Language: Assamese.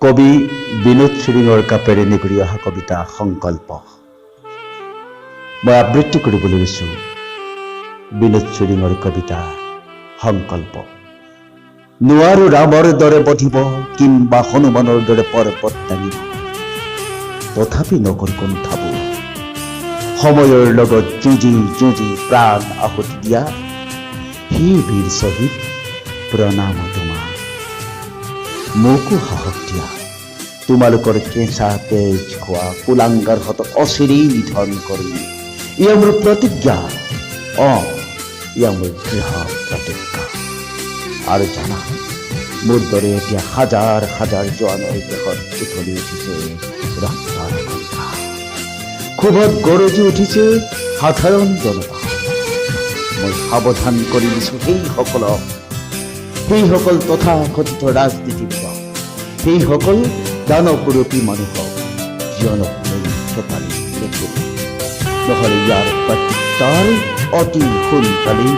কবি বিনোদ চিৰিঙৰ কাপেৰে নিগৰি অহা কবিতা সংকল্প মই আবৃত্তি কৰিবলৈ লৈছো বিনোদ চিৰিঙৰ কবিতা সংকল্প। নোৱাৰো ৰামৰ দৰে বধিব কিম্বা হনুমানৰ দৰে পৰ্বত দাঙিব, তথাপি নকৰ কুণ্ঠাবো সময়ৰ লগত যুঁজি যুঁজি প্ৰাণ আহুতি দিয়া হে বীৰ শ্বহীদ, প্ৰণাম তোমাক। মোকো সাহস দিয়া, তোমালোকৰ কেঁচা তেজ খোৱা কুলাংগাৰ হতক অচিৰেই নিধন কৰি। এয়া মোৰ প্ৰতিজ্ঞা, এয়া মোৰ দৃঢ় প্ৰতিজ্ঞা। আৰু জানা, মোৰ দৰে এতিয়া হাজাৰ হাজাৰ জোৱানৰ দেশত উঠলি উঠিছে ৰক্তৰ কণিকা, ক্ষোভত গৰজি উঠিছে সাধাৰণ জনতা। মই সাৱধান কৰি দিছো সেইসকল তথাকথিত ৰাজনীতিবিদক, সেইসকল দানৱৰূপী মানুহক, জনপ্ৰিয় খেতালি নহলে ইয়াৰ প্ৰত্যুত্তৰ অতি সোনকালেই